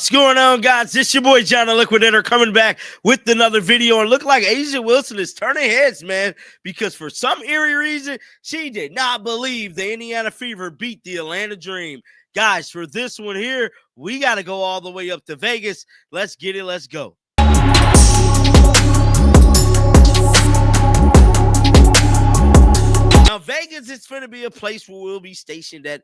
What's going on, guys? This your boy John the Liquidator coming back with another video. And look like A'ja Wilson is turning heads, man, because for some eerie reason, she did not believe the Indiana Fever beat the Atlanta Dream. Guys, for this one here, we got to go all the way up to Vegas. Let's get it. Let's go. Now, Vegas is going to be a place where we'll be stationed at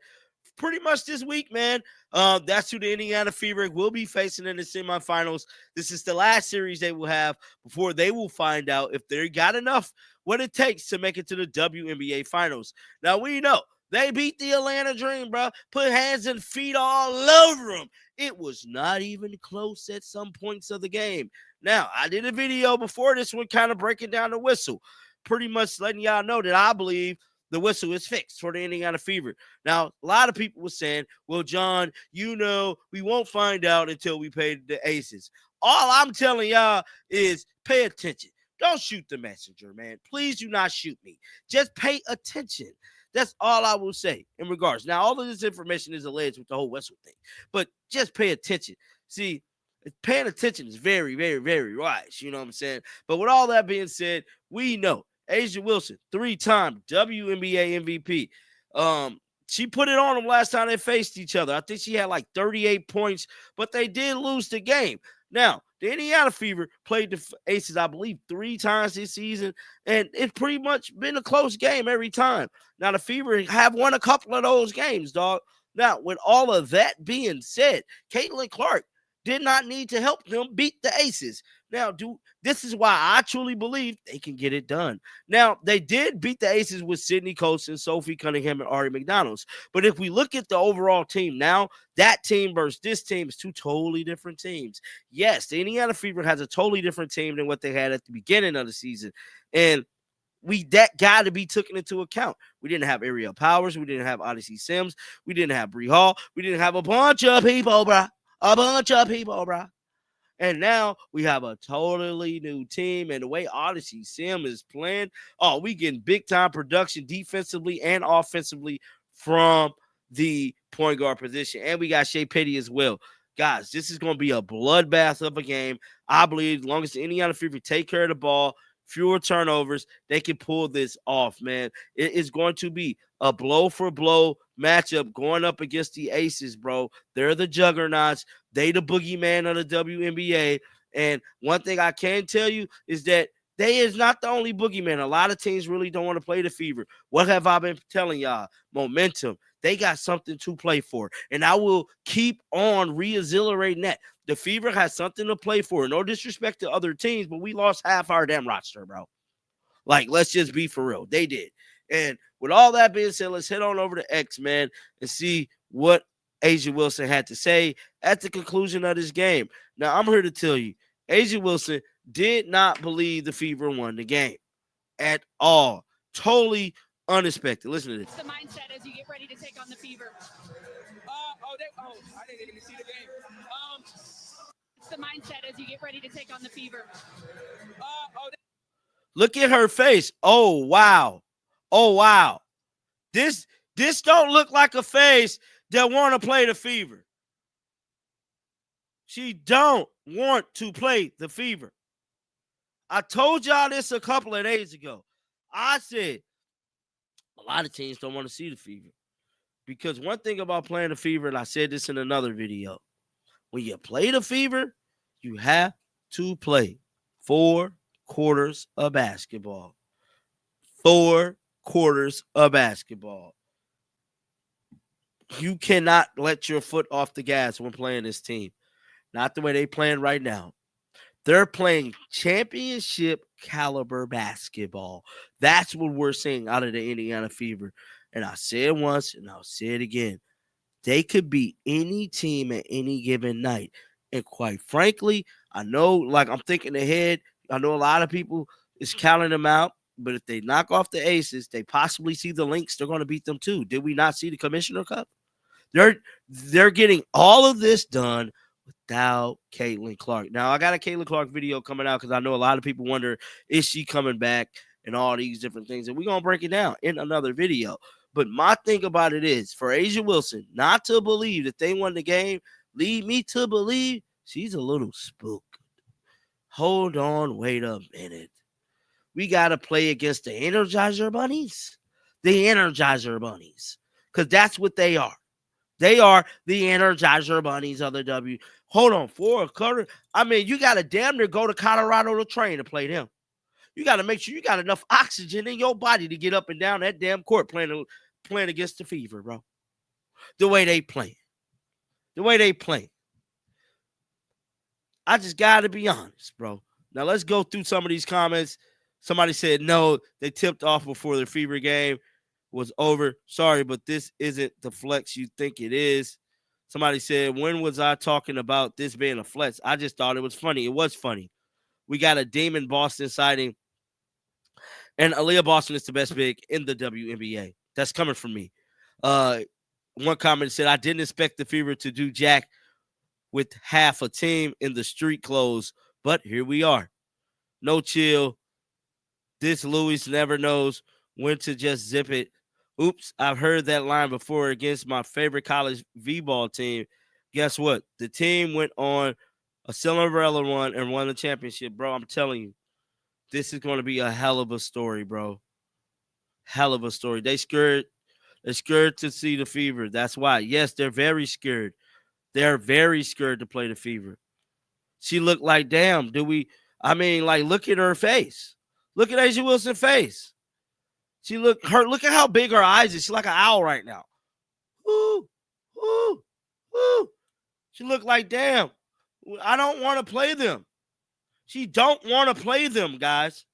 pretty much this week, man. That's who the Indiana Fever will be facing in the semifinals. This is the last series they will have before they will find out if they got enough, what it takes to make it to the WNBA finals. Now, we know they beat the Atlanta Dream, bro. Put hands and feet all over them. It was not even close at some points of the game. Now, I did a video before this one kind of breaking down the whistle, pretty much letting y'all know that I believe the whistle is fixed for the Indiana Fever. Now, a lot of people were saying, well, John, we won't find out until we pay the Aces. All I'm telling y'all is pay attention. Don't shoot the messenger, man. Please do not shoot me. Just pay attention. That's all I will say in regards. Now, all of this information is alleged with the whole whistle thing, but just pay attention. See, paying attention is very, very, very wise. You know what I'm saying? But with all that being said, we know A'ja Wilson, 3-time WNBA MVP. She put it on them last time they faced each other. I think she had like 38 points, but they did lose the game. Now, the Indiana Fever played the Aces, I believe, 3 times this season, and it's pretty much been a close game every time. Now, the Fever have won a couple of those games, dog. Now, with all of that being said, Caitlin Clark did not need to help them beat the Aces. Now, this is why I truly believe they can get it done. Now, they did beat the Aces with Sydney Colson, Sophie Cunningham, and Ari McDonald's. But if we look at the overall team now, that team versus this team is 2 totally different teams. Yes, the Indiana Fever has a totally different team than what they had at the beginning of the season. And that got to be taken into account. We didn't have Ariel Powers. We didn't have Odyssey Sims. We didn't have Bree Hall. We didn't have a bunch of people, bruh. And now we have a totally new team. And the way Odyssey Sim is playing, we getting big-time production defensively and offensively from the point guard position. And we got Shea Petty as well. Guys, this is going to be a bloodbath of a game. I believe as long as the Indiana Fever take care of the ball, fewer turnovers, they can pull this off, man. It is going to be a blow-for-blow matchup going up against the Aces, bro. They're the juggernauts. They the boogeyman of the WNBA. And one thing I can tell you is that they is not the only boogeyman. A lot of teams really don't want to play the Fever. What have I been telling y'all? Momentum. They got something to play for. And I will keep on re-exhilarating that. The Fever has something to play for. No disrespect to other teams, but we lost half our damn roster, bro. Like, let's just be for real. They did. And with all that being said, let's head on over to X, man, and see what A'ja Wilson had to say at the conclusion of this game. Now, I'm here to tell you, A'ja Wilson did not believe the Fever won the game at all. Totally unexpected. Listen to this. What's the mindset as you get ready to take on the Fever? I didn't even see the game. What's the mindset as you get ready to take on the Fever? Look at her face. Oh, wow. Oh, wow. This don't look like a face that want to play the Fever. She don't want to play the Fever. I told y'all this a couple of days ago. I said a lot of teams don't want to see the Fever. Because one thing about playing the Fever, and I said this in another video, when you play the Fever, you have to play 4 quarters of basketball. 4 quarters of basketball. You cannot let your foot off the gas when playing this team. Not the way they playing right now. They're playing championship caliber basketball. That's what we're seeing out of the Indiana Fever. And I said once, and I'll say it again. They could beat any team at any given night. And quite frankly, I know, like I'm thinking ahead, I know a lot of people is counting them out. But if they knock off the Aces, they possibly see the Lynx. They're going to beat them too. Did we not see the Commissioner Cup? They're getting all of this done without Caitlin Clark. Now, I got a Caitlin Clark video coming out because I know a lot of people wonder, is she coming back and all these different things. And we're going to break it down in another video. But my thing about it is, for A'ja Wilson not to believe that they won the game, lead me to believe she's a little spooked. Hold on, wait a minute. We got to play against the Energizer Bunnies. The Energizer Bunnies. Because that's what they are. They are the Energizer Bunnies of the W. Hold on, for a quarter. I mean, you got to damn near go to Colorado to train to play them. You got to make sure you got enough oxygen in your body to get up and down that damn court playing against the Fever, bro. The way they play. The way they play. I just got to be honest, bro. Now, let's go through some of these comments. Somebody said, no, they tipped off before the Fever game was over. Sorry, but this isn't the flex you think it is. Somebody said, when was I talking about this being a flex? I just thought it was funny. It was funny. We got a Damon Boston sighting. And Aaliyah Boston is the best big in the WNBA. That's coming from me. One comment said, I didn't expect the Fever to do jack with half a team in the street clothes, but here we are. No chill. This Louis never knows when to just zip it. Oops, I've heard that line before against my favorite college V-ball team. Guess what? The team went on a Cinderella run and won the championship, bro. I'm telling you, this is going to be a hell of a story, bro. Hell of a story. They're scared to see the Fever. That's why. Yes, they're very scared. They're very scared to play the Fever. She looked like, damn, look at her face. Look at A'ja Wilson's face. Look at how big her eyes is. She's like an owl right now. Ooh, ooh, ooh. She looked like, damn, I don't want to play them. She don't want to play them, guys.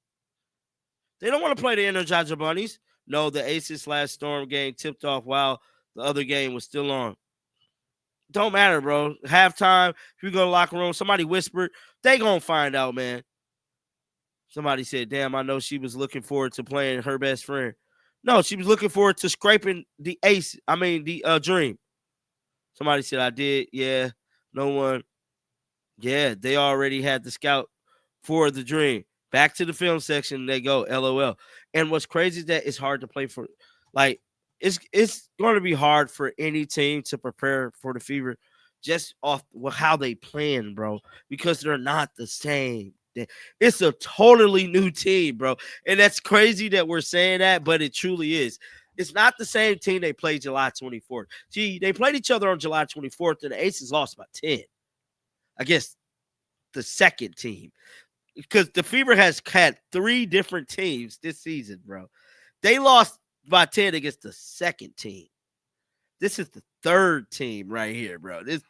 They don't want to play the Energizer Bunnies. No, the Aces/Storm game tipped off while the other game was still on. Don't matter, bro. Halftime, if you go to the locker room, somebody whispered, they gonna find out, man. Somebody said, damn, I know she was looking forward to playing her best friend. No, she was looking forward to scraping the dream. Somebody said, I did. Yeah, no one. Yeah, they already had the scout for the dream. Back to the film section, they go, LOL. And what's crazy is that it's hard to play for, like, it's going to be hard for any team to prepare for the Fever just off how they plan, bro, because they're not the same. It's a totally new team, bro. And that's crazy that we're saying that, but it truly is. It's not the same team they played July 24th. Gee, they played each other on July 24th, and the Aces lost by 10. I guess the second team. Because the Fever has had 3 different teams this season, bro. They lost by 10 against the second team. This is the third team right here, bro. The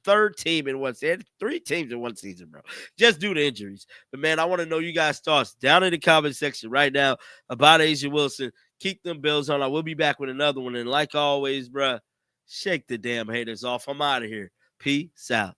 third team in one season. 3 teams in one season, bro. Just due to injuries. But, man, I want to know you guys' thoughts down in the comment section right now about A'ja Wilson. Keep them Bills on. I will be back with another one. And like always, bro, shake the damn haters off. I'm out of here. Peace out.